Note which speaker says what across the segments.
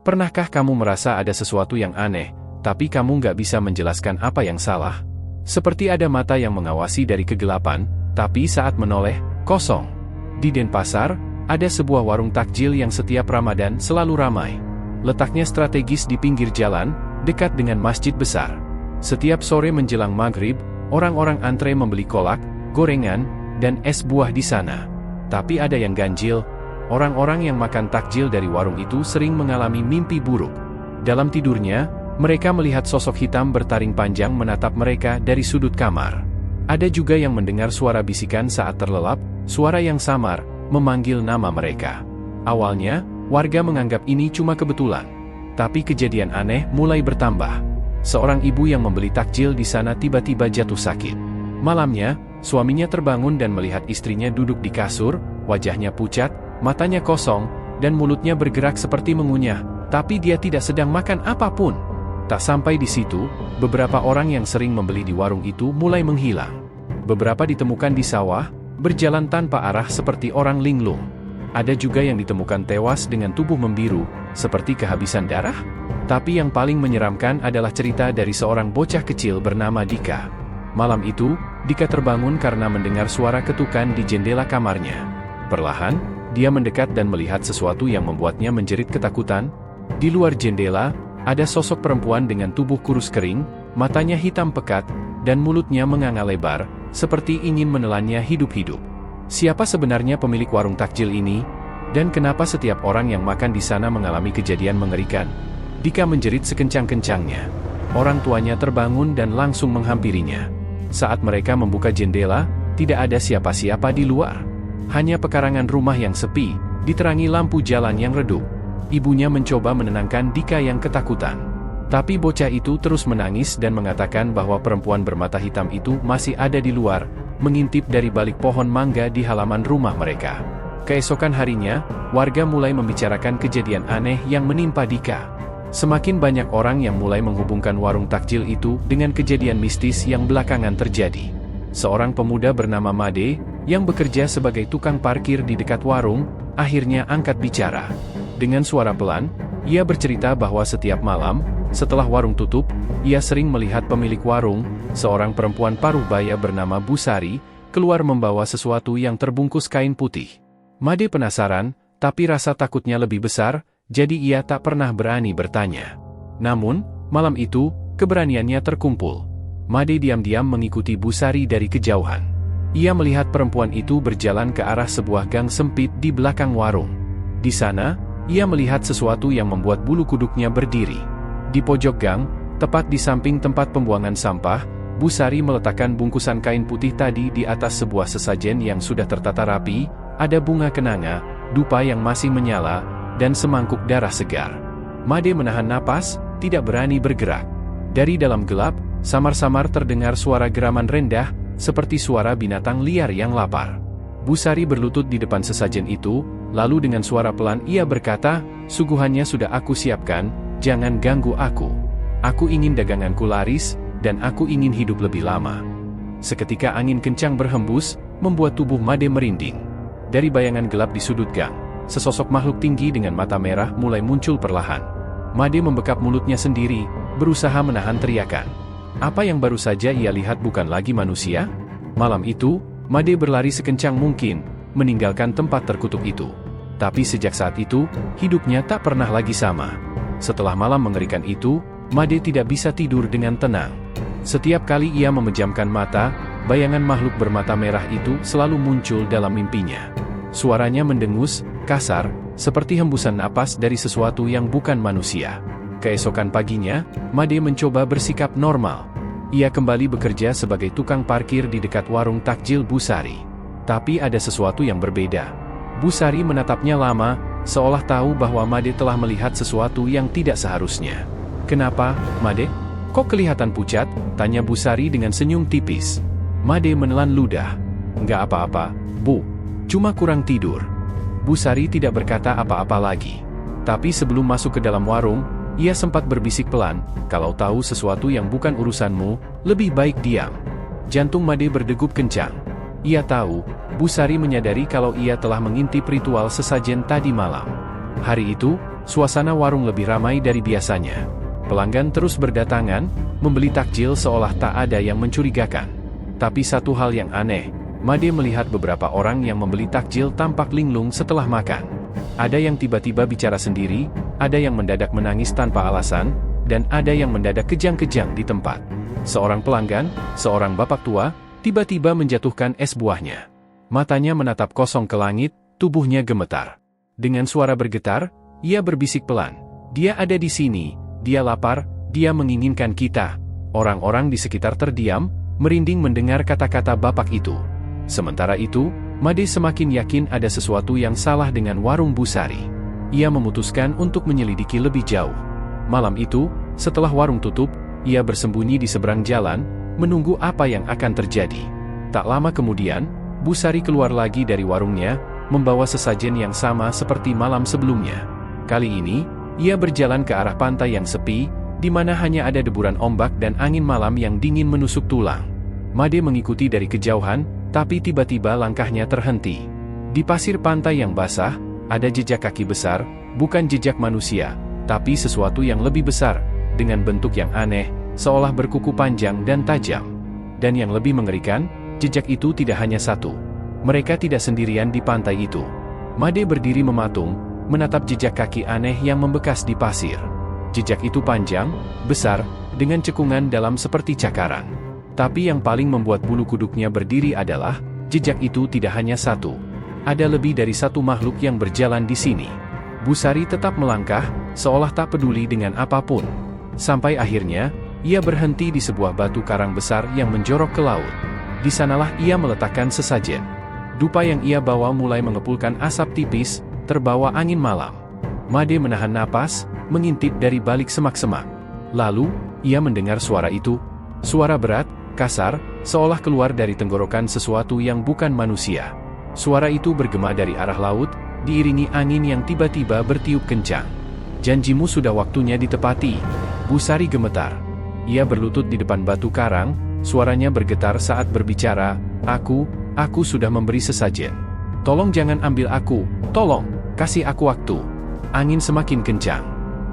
Speaker 1: Pernahkah kamu merasa ada sesuatu yang aneh, tapi kamu nggak bisa menjelaskan apa yang salah? Seperti ada mata yang mengawasi dari kegelapan, tapi saat menoleh, kosong. Di Denpasar, ada sebuah warung takjil yang setiap Ramadan selalu ramai. Letaknya strategis di pinggir jalan, dekat dengan masjid besar. Setiap sore menjelang maghrib, orang-orang antre membeli kolak, gorengan, dan es buah di sana. Tapi ada yang ganjil. Orang-orang yang makan takjil dari warung itu sering mengalami mimpi buruk. Dalam tidurnya, mereka melihat sosok hitam bertaring panjang menatap mereka dari sudut kamar. Ada juga yang mendengar suara bisikan saat terlelap, suara yang samar, memanggil nama mereka. Awalnya, warga menganggap ini cuma kebetulan. Tapi kejadian aneh mulai bertambah. Seorang ibu yang membeli takjil di sana tiba-tiba jatuh sakit. Malamnya, suaminya terbangun dan melihat istrinya duduk di kasur, wajahnya pucat, matanya kosong, dan mulutnya bergerak seperti mengunyah, tapi dia tidak sedang makan apapun. Tak sampai di situ, beberapa orang yang sering membeli di warung itu mulai menghilang. Beberapa ditemukan di sawah, berjalan tanpa arah seperti orang linglung. Ada juga yang ditemukan tewas dengan tubuh membiru, seperti kehabisan darah. Tapi yang paling menyeramkan adalah cerita dari seorang bocah kecil bernama Dika. Malam itu, Dika terbangun karena mendengar suara ketukan di jendela kamarnya. Perlahan, dia mendekat dan melihat sesuatu yang membuatnya menjerit ketakutan. Di luar jendela, ada sosok perempuan dengan tubuh kurus kering, matanya hitam pekat, dan mulutnya menganga lebar, seperti ingin menelannya hidup-hidup. Siapa sebenarnya pemilik warung takjil ini? Dan kenapa setiap orang yang makan di sana mengalami kejadian mengerikan? Dika menjerit sekencang-kencangnya. Orang tuanya terbangun dan langsung menghampirinya. Saat mereka membuka jendela, tidak ada siapa-siapa di luar. Hanya pekarangan rumah yang sepi, diterangi lampu jalan yang redup. Ibunya mencoba menenangkan Dika yang ketakutan. Tapi bocah itu terus menangis dan mengatakan bahwa perempuan bermata hitam itu masih ada di luar, mengintip dari balik pohon mangga di halaman rumah mereka. Keesokan harinya, warga mulai membicarakan kejadian aneh yang menimpa Dika. Semakin banyak orang yang mulai menghubungkan warung takjil itu dengan kejadian mistis yang belakangan terjadi. Seorang pemuda bernama Made, yang bekerja sebagai tukang parkir di dekat warung, akhirnya angkat bicara. Dengan suara pelan, ia bercerita bahwa setiap malam, setelah warung tutup, ia sering melihat pemilik warung, seorang perempuan paruh baya bernama Busari, keluar membawa sesuatu yang terbungkus kain putih. Made penasaran, tapi rasa takutnya lebih besar, jadi ia tak pernah berani bertanya. Namun, malam itu, keberaniannya terkumpul. Made diam-diam mengikuti Busari dari kejauhan. Ia melihat perempuan itu berjalan ke arah sebuah gang sempit di belakang warung. Di sana, ia melihat sesuatu yang membuat bulu kuduknya berdiri. Di pojok gang, tepat di samping tempat pembuangan sampah, Busari meletakkan bungkusan kain putih tadi di atas sebuah sesajen yang sudah tertata rapi, ada bunga kenanga, dupa yang masih menyala, dan semangkuk darah segar. Made menahan napas, tidak berani bergerak. Dari dalam gelap, samar-samar terdengar suara geraman rendah, seperti suara binatang liar yang lapar. Busari berlutut di depan sesajen itu, lalu dengan suara pelan ia berkata, "Suguhannya sudah aku siapkan, jangan ganggu aku. Aku ingin daganganku laris, dan aku ingin hidup lebih lama." Seketika angin kencang berhembus, membuat tubuh Made merinding. Dari bayangan gelap di sudut gang, sesosok makhluk tinggi dengan mata merah mulai muncul perlahan. Made membekap mulutnya sendiri, berusaha menahan teriakan. Apa yang baru saja ia lihat bukan lagi manusia? Malam itu, Made berlari sekencang mungkin, meninggalkan tempat terkutuk itu. Tapi sejak saat itu, hidupnya tak pernah lagi sama. Setelah malam mengerikan itu, Made tidak bisa tidur dengan tenang. Setiap kali ia memejamkan mata, bayangan makhluk bermata merah itu selalu muncul dalam mimpinya. Suaranya mendengus, kasar, seperti hembusan napas dari sesuatu yang bukan manusia. Keesokan paginya, Made mencoba bersikap normal. Ia kembali bekerja sebagai tukang parkir di dekat warung takjil Busari. Tapi ada sesuatu yang berbeda. Busari menatapnya lama, seolah tahu bahwa Made telah melihat sesuatu yang tidak seharusnya. "Kenapa, Made? Kok kelihatan pucat?" tanya Busari dengan senyum tipis. Made menelan ludah. "Nggak apa-apa, Bu. Cuma kurang tidur." Busari tidak berkata apa-apa lagi. Tapi sebelum masuk ke dalam warung, ia sempat berbisik pelan, "Kalau tahu sesuatu yang bukan urusanmu, lebih baik diam." Jantung Made berdegup kencang. Ia tahu, Busari menyadari kalau ia telah mengintip ritual sesajen tadi malam. Hari itu, suasana warung lebih ramai dari biasanya. Pelanggan terus berdatangan, membeli takjil seolah tak ada yang mencurigakan. Tapi satu hal yang aneh, Made melihat beberapa orang yang membeli takjil tampak linglung setelah makan. Ada yang tiba-tiba bicara sendiri, ada yang mendadak menangis tanpa alasan, dan ada yang mendadak kejang-kejang di tempat. Seorang pelanggan, seorang bapak tua, tiba-tiba menjatuhkan es buahnya. Matanya menatap kosong ke langit, tubuhnya gemetar. Dengan suara bergetar, ia berbisik pelan. Dia ada di sini, dia lapar, dia menginginkan kita. Orang-orang di sekitar terdiam, merinding mendengar kata-kata bapak itu. Sementara itu, Made semakin yakin ada sesuatu yang salah dengan warung Busari. Ia memutuskan untuk menyelidiki lebih jauh. Malam itu, setelah warung tutup, ia bersembunyi di seberang jalan, menunggu apa yang akan terjadi. Tak lama kemudian, Busari keluar lagi dari warungnya, membawa sesajen yang sama seperti malam sebelumnya. Kali ini, ia berjalan ke arah pantai yang sepi, di mana hanya ada deburan ombak dan angin malam yang dingin menusuk tulang. Made mengikuti dari kejauhan, tapi tiba-tiba langkahnya terhenti. Di pasir pantai yang basah, ada jejak kaki besar, bukan jejak manusia, tapi sesuatu yang lebih besar, dengan bentuk yang aneh, seolah berkuku panjang dan tajam. Dan yang lebih mengerikan, jejak itu tidak hanya satu. Mereka tidak sendirian di pantai itu. Made berdiri mematung, menatap jejak kaki aneh yang membekas di pasir. Jejak itu panjang, besar, dengan cekungan dalam seperti cakaran. Tapi yang paling membuat bulu kuduknya berdiri adalah, jejak itu tidak hanya satu. Ada lebih dari satu makhluk yang berjalan di sini. Busari tetap melangkah, seolah tak peduli dengan apapun. Sampai akhirnya, ia berhenti di sebuah batu karang besar yang menjorok ke laut. Di sanalah ia meletakkan sesajen. Dupa yang ia bawa mulai mengepulkan asap tipis, terbawa angin malam. Made menahan napas, mengintip dari balik semak-semak. Lalu, ia mendengar suara itu. Suara berat, kasar, seolah keluar dari tenggorokan sesuatu yang bukan manusia. Suara itu bergema dari arah laut, diiringi angin yang tiba-tiba bertiup kencang. Janjimu sudah waktunya ditepati. Busari gemetar. Ia berlutut di depan batu karang, suaranya bergetar saat berbicara, Aku sudah memberi sesajen. Tolong jangan ambil aku, tolong, kasih aku waktu. Angin semakin kencang.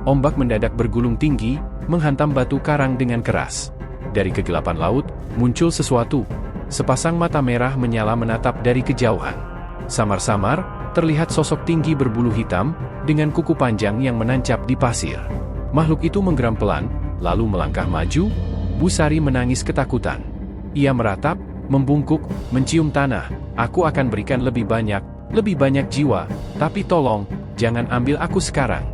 Speaker 1: Ombak mendadak bergulung tinggi, menghantam batu karang dengan keras. Dari kegelapan laut, muncul sesuatu. Sepasang mata merah menyala menatap dari kejauhan. Samar-samar, terlihat sosok tinggi berbulu hitam, dengan kuku panjang yang menancap di pasir. Makhluk itu menggeram pelan, lalu melangkah maju. Busari menangis ketakutan. Ia meratap, membungkuk, mencium tanah. Aku akan berikan lebih banyak jiwa, tapi tolong, jangan ambil aku sekarang.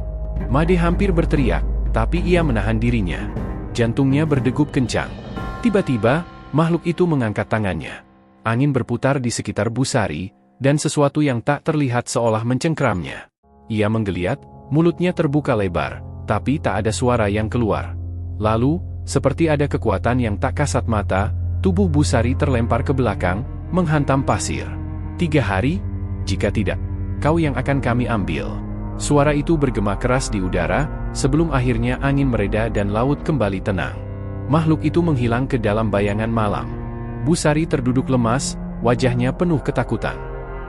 Speaker 1: Made hampir berteriak, tapi ia menahan dirinya. Jantungnya berdegup kencang. Tiba-tiba, makhluk itu mengangkat tangannya. Angin berputar di sekitar Busari, dan sesuatu yang tak terlihat seolah mencengkeramnya. Ia menggeliat, mulutnya terbuka lebar, tapi tak ada suara yang keluar. Lalu, seperti ada kekuatan yang tak kasat mata, tubuh Busari terlempar ke belakang, menghantam pasir. 3 hari? Jika tidak, kau yang akan kami ambil. Suara itu bergema keras di udara, sebelum akhirnya angin mereda dan laut kembali tenang. Makhluk itu menghilang ke dalam bayangan malam. Busari terduduk lemas, wajahnya penuh ketakutan.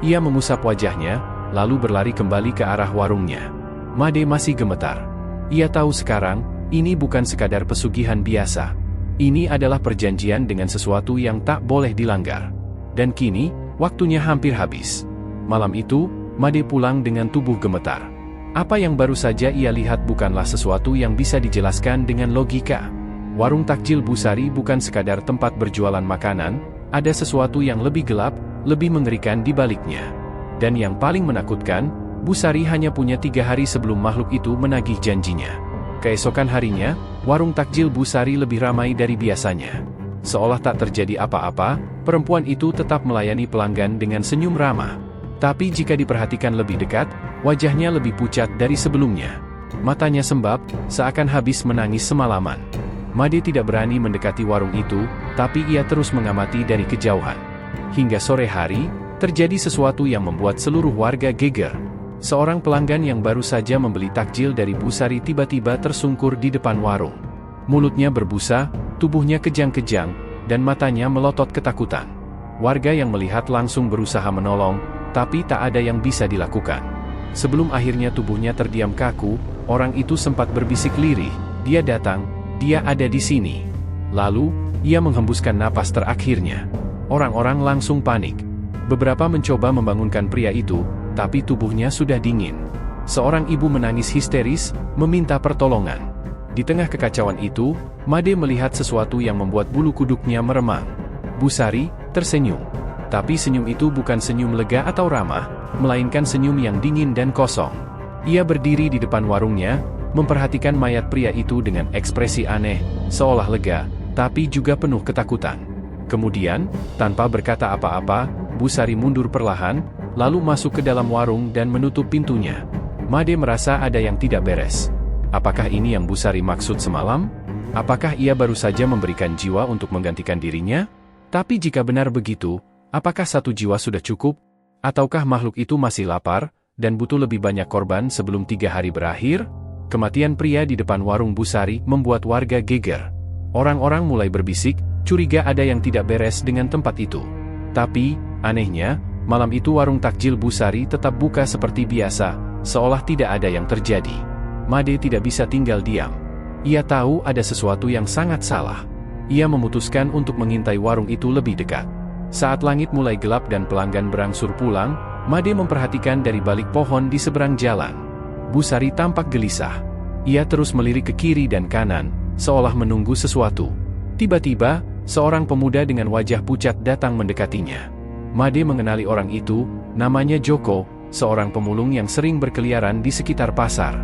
Speaker 1: Ia mengusap wajahnya, lalu berlari kembali ke arah warungnya. Made masih gemetar. Ia tahu sekarang, ini bukan sekadar pesugihan biasa. Ini adalah perjanjian dengan sesuatu yang tak boleh dilanggar. Dan kini, waktunya hampir habis. Malam itu, Made pulang dengan tubuh gemetar. Apa yang baru saja ia lihat bukanlah sesuatu yang bisa dijelaskan dengan logika. Warung takjil Busari bukan sekadar tempat berjualan makanan, ada sesuatu yang lebih gelap, lebih mengerikan di baliknya. Dan yang paling menakutkan, Busari hanya punya 3 hari sebelum makhluk itu menagih janjinya. Keesokan harinya, warung takjil Busari lebih ramai dari biasanya. Seolah tak terjadi apa-apa, perempuan itu tetap melayani pelanggan dengan senyum ramah. Tapi jika diperhatikan lebih dekat, wajahnya lebih pucat dari sebelumnya. Matanya sembab, seakan habis menangis semalaman. Made tidak berani mendekati warung itu, tapi ia terus mengamati dari kejauhan. Hingga sore hari, terjadi sesuatu yang membuat seluruh warga geger. Seorang pelanggan yang baru saja membeli takjil dari Busari tiba-tiba tersungkur di depan warung. Mulutnya berbusa, tubuhnya kejang-kejang, dan matanya melotot ketakutan. Warga yang melihat langsung berusaha menolong, tapi tak ada yang bisa dilakukan. Sebelum akhirnya tubuhnya terdiam kaku, orang itu sempat berbisik lirih, "Dia datang, dia ada di sini." Lalu, ia menghembuskan napas terakhirnya. Orang-orang langsung panik. Beberapa mencoba membangunkan pria itu, tapi tubuhnya sudah dingin. Seorang ibu menangis histeris, meminta pertolongan. Di tengah kekacauan itu, Made melihat sesuatu yang membuat bulu kuduknya meremang. Busari tersenyum. Tapi senyum itu bukan senyum lega atau ramah, melainkan senyum yang dingin dan kosong. Ia berdiri di depan warungnya, memperhatikan mayat pria itu dengan ekspresi aneh, seolah lega, tapi juga penuh ketakutan. Kemudian, tanpa berkata apa-apa, Busari mundur perlahan, lalu masuk ke dalam warung dan menutup pintunya. Made merasa ada yang tidak beres. Apakah ini yang Busari maksud semalam? Apakah ia baru saja memberikan jiwa untuk menggantikan dirinya? Tapi jika benar begitu, apakah satu jiwa sudah cukup? Ataukah makhluk itu masih lapar, dan butuh lebih banyak korban sebelum 3 hari berakhir? Kematian pria di depan warung Busari membuat warga geger. Orang-orang mulai berbisik, curiga ada yang tidak beres dengan tempat itu. Tapi, anehnya, malam itu warung takjil Busari tetap buka seperti biasa, seolah tidak ada yang terjadi. Made tidak bisa tinggal diam. Ia tahu ada sesuatu yang sangat salah. Ia memutuskan untuk mengintai warung itu lebih dekat. Saat langit mulai gelap dan pelanggan berangsur pulang, Made memperhatikan dari balik pohon di seberang jalan. Busari tampak gelisah. Ia terus melirik ke kiri dan kanan, seolah menunggu sesuatu. Tiba-tiba, seorang pemuda dengan wajah pucat datang mendekatinya. Made mengenali orang itu, namanya Joko, seorang pemulung yang sering berkeliaran di sekitar pasar.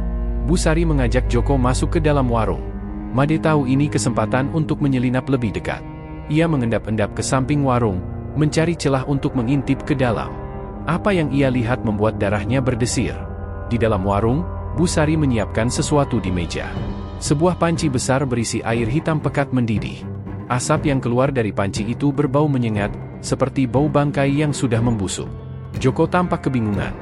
Speaker 1: Busari mengajak Joko masuk ke dalam warung. Made tahu ini kesempatan untuk menyelinap lebih dekat. Ia mengendap-endap ke samping warung, mencari celah untuk mengintip ke dalam. Apa yang ia lihat membuat darahnya berdesir. Di dalam warung, Busari menyiapkan sesuatu di meja. Sebuah panci besar berisi air hitam pekat mendidih. Asap yang keluar dari panci itu berbau menyengat, seperti bau bangkai yang sudah membusuk. Joko tampak kebingungan.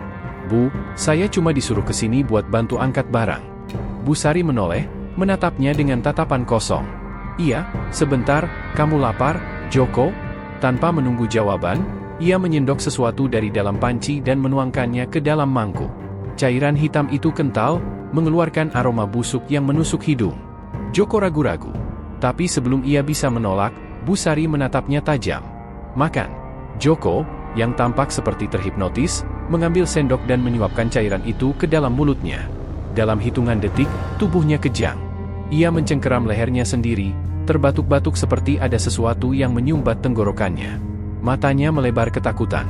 Speaker 1: "Bu, saya cuma disuruh ke sini buat bantu angkat barang." Busari menoleh, menatapnya dengan tatapan kosong. "Iya, sebentar, kamu lapar, Joko?" Tanpa menunggu jawaban, ia menyendok sesuatu dari dalam panci dan menuangkannya ke dalam mangkuk. Cairan hitam itu kental, mengeluarkan aroma busuk yang menusuk hidung. Joko ragu-ragu. Tapi sebelum ia bisa menolak, Busari menatapnya tajam. "Makan." Joko, yang tampak seperti terhipnotis, mengambil sendok dan menyuapkan cairan itu ke dalam mulutnya. Dalam hitungan detik, tubuhnya kejang. Ia mencengkeram lehernya sendiri, terbatuk-batuk seperti ada sesuatu yang menyumbat tenggorokannya. Matanya melebar ketakutan.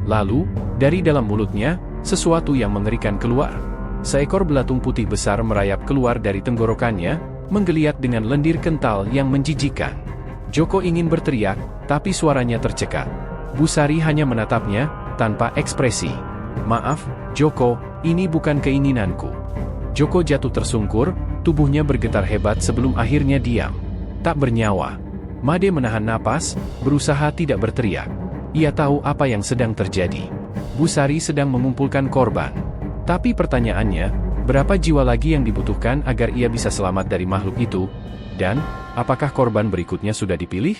Speaker 1: Lalu, dari dalam mulutnya, sesuatu yang mengerikan keluar. Seekor belatung putih besar merayap keluar dari tenggorokannya, menggeliat dengan lendir kental yang menjijikkan. Joko ingin berteriak, tapi suaranya tercekat. Busari hanya menatapnya, tanpa ekspresi. "Maaf, Joko, ini bukan keinginanku." Joko jatuh tersungkur, tubuhnya bergetar hebat sebelum akhirnya diam. Tak bernyawa. Made menahan napas, berusaha tidak berteriak. Ia tahu apa yang sedang terjadi. Busari sedang mengumpulkan korban. Tapi pertanyaannya, berapa jiwa lagi yang dibutuhkan agar ia bisa selamat dari makhluk itu? Dan, apakah korban berikutnya sudah dipilih?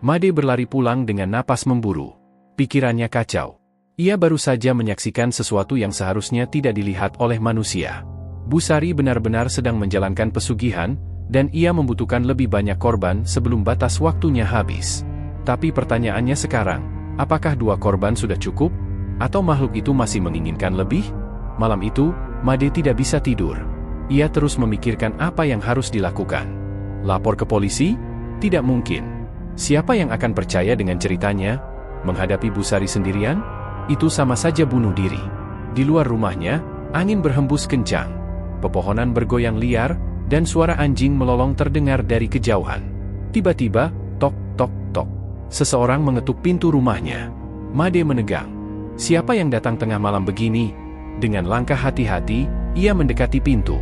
Speaker 1: Made berlari pulang dengan napas memburu. Pikirannya kacau. Ia baru saja menyaksikan sesuatu yang seharusnya tidak dilihat oleh manusia. Busari benar-benar sedang menjalankan pesugihan, dan ia membutuhkan lebih banyak korban sebelum batas waktunya habis. Tapi pertanyaannya sekarang, apakah 2 korban sudah cukup? Atau makhluk itu masih menginginkan lebih? Malam itu, Made tidak bisa tidur. Ia terus memikirkan apa yang harus dilakukan. Lapor ke polisi? Tidak mungkin. Siapa yang akan percaya dengan ceritanya? Menghadapi Busari sendirian? Itu sama saja bunuh diri. Di luar rumahnya, angin berhembus kencang. Pepohonan bergoyang liar, dan suara anjing melolong terdengar dari kejauhan. Tiba-tiba, tok, tok, tok. Seseorang mengetuk pintu rumahnya. Made menegang. Siapa yang datang tengah malam begini? Dengan langkah hati-hati, ia mendekati pintu.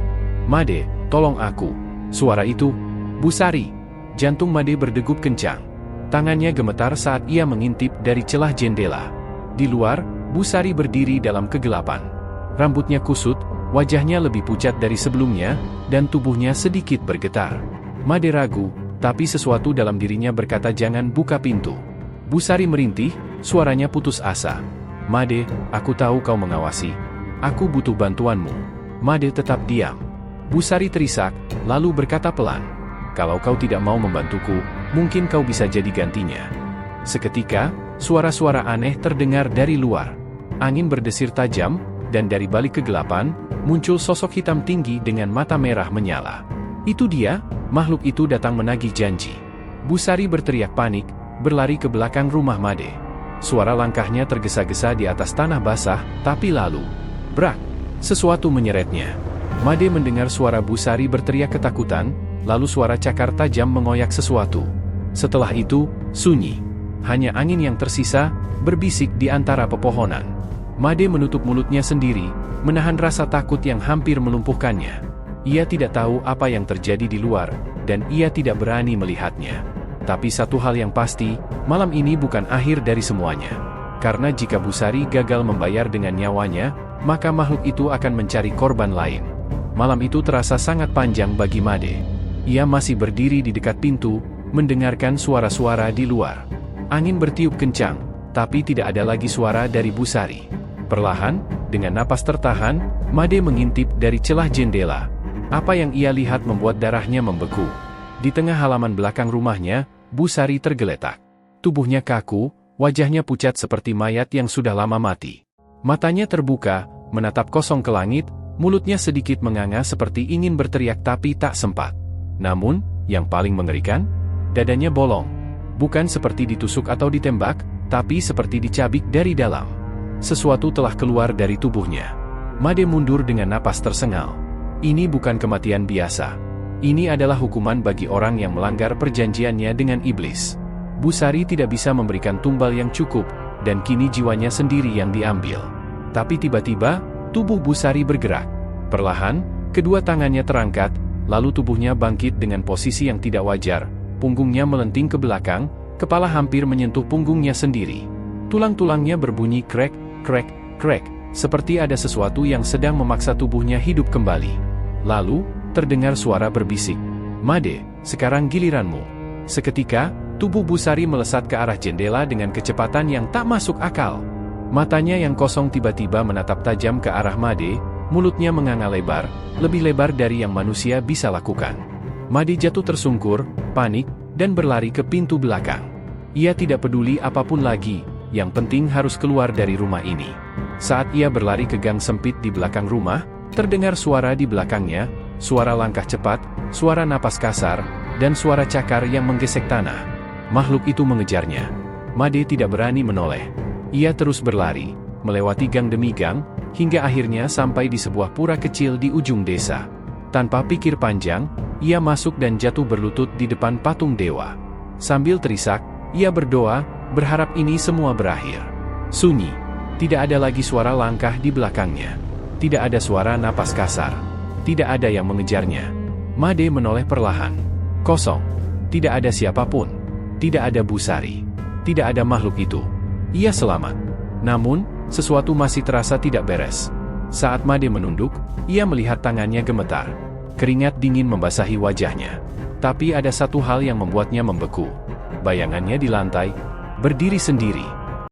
Speaker 1: "Made, tolong aku." Suara itu, "Busari." Jantung Made berdegup kencang. Tangannya gemetar saat ia mengintip dari celah jendela. Di luar, Busari berdiri dalam kegelapan. Rambutnya kusut, wajahnya lebih pucat dari sebelumnya, dan tubuhnya sedikit bergetar. Made ragu, tapi sesuatu dalam dirinya berkata jangan buka pintu. Busari merintih, suaranya putus asa. "Made, aku tahu kau mengawasi. Aku butuh bantuanmu. Made tetap diam. Busari terisak, lalu berkata pelan. Kalau kau tidak mau membantuku, mungkin kau bisa jadi gantinya. Seketika, suara-suara aneh terdengar dari luar. Angin berdesir tajam, dan dari balik kegelapan, muncul sosok hitam tinggi dengan mata merah menyala. Itu dia, makhluk itu datang menagih janji. Busari berteriak panik, berlari ke belakang rumah Made. Suara langkahnya tergesa-gesa di atas tanah basah, tapi lalu, brak, sesuatu menyeretnya. Made mendengar suara Busari berteriak ketakutan, lalu suara cakar tajam mengoyak sesuatu. Setelah itu, sunyi. Hanya angin yang tersisa, berbisik di antara pepohonan. Made menutup mulutnya sendiri, menahan rasa takut yang hampir melumpuhkannya. Ia tidak tahu apa yang terjadi di luar, dan ia tidak berani melihatnya. Tapi satu hal yang pasti, malam ini bukan akhir dari semuanya. Karena jika Busari gagal membayar dengan nyawanya, maka makhluk itu akan mencari korban lain. Malam itu terasa sangat panjang bagi Made. Ia masih berdiri di dekat pintu, mendengarkan suara-suara di luar. Angin bertiup kencang, tapi tidak ada lagi suara dari Busari. Perlahan, dengan napas tertahan, Made mengintip dari celah jendela. Apa yang ia lihat membuat darahnya membeku. Di tengah halaman belakang rumahnya, Busari tergeletak. Tubuhnya kaku, wajahnya pucat seperti mayat yang sudah lama mati. Matanya terbuka, menatap kosong ke langit, mulutnya sedikit menganga seperti ingin berteriak tapi tak sempat. Namun, yang paling mengerikan, dadanya bolong. Bukan seperti ditusuk atau ditembak, tapi seperti dicabik dari dalam. Sesuatu telah keluar dari tubuhnya. Made mundur dengan napas tersengal. Ini bukan kematian biasa. Ini adalah hukuman bagi orang yang melanggar perjanjiannya dengan iblis. Busari tidak bisa memberikan tumbal yang cukup, dan kini jiwanya sendiri yang diambil. Tapi tiba-tiba, tubuh Busari bergerak. Perlahan, kedua tangannya terangkat, lalu tubuhnya bangkit dengan posisi yang tidak wajar. Punggungnya melenting ke belakang, kepala hampir menyentuh punggungnya sendiri. Tulang-tulangnya berbunyi krek, krek, krek, seperti ada sesuatu yang sedang memaksa tubuhnya hidup kembali. Lalu, terdengar suara berbisik. Made, sekarang giliranmu. Seketika, tubuh Busari melesat ke arah jendela dengan kecepatan yang tak masuk akal. Matanya yang kosong tiba-tiba menatap tajam ke arah Made, mulutnya menganga lebar, lebih lebar dari yang manusia bisa lakukan. Made jatuh tersungkur, panik, dan berlari ke pintu belakang. Ia tidak peduli apapun lagi, yang penting harus keluar dari rumah ini. Saat ia berlari ke gang sempit di belakang rumah, terdengar suara di belakangnya, suara langkah cepat, suara napas kasar, dan suara cakar yang menggesek tanah. Makhluk itu mengejarnya. Made tidak berani menoleh. Ia terus berlari, melewati gang demi gang, hingga akhirnya sampai di sebuah pura kecil di ujung desa. Tanpa pikir panjang, ia masuk dan jatuh berlutut di depan patung dewa. Sambil terisak, ia berdoa, berharap ini semua berakhir. Sunyi. Tidak ada lagi suara langkah di belakangnya. Tidak ada suara napas kasar. Tidak ada yang mengejarnya. Made menoleh perlahan. Kosong. Tidak ada siapapun. Tidak ada Busari. Tidak ada makhluk itu. Ia selamat. Namun, sesuatu masih terasa tidak beres. Saat Made menunduk, ia melihat tangannya gemetar. Keringat dingin membasahi wajahnya. Tapi ada satu hal yang membuatnya membeku. Bayangannya di lantai, berdiri sendiri.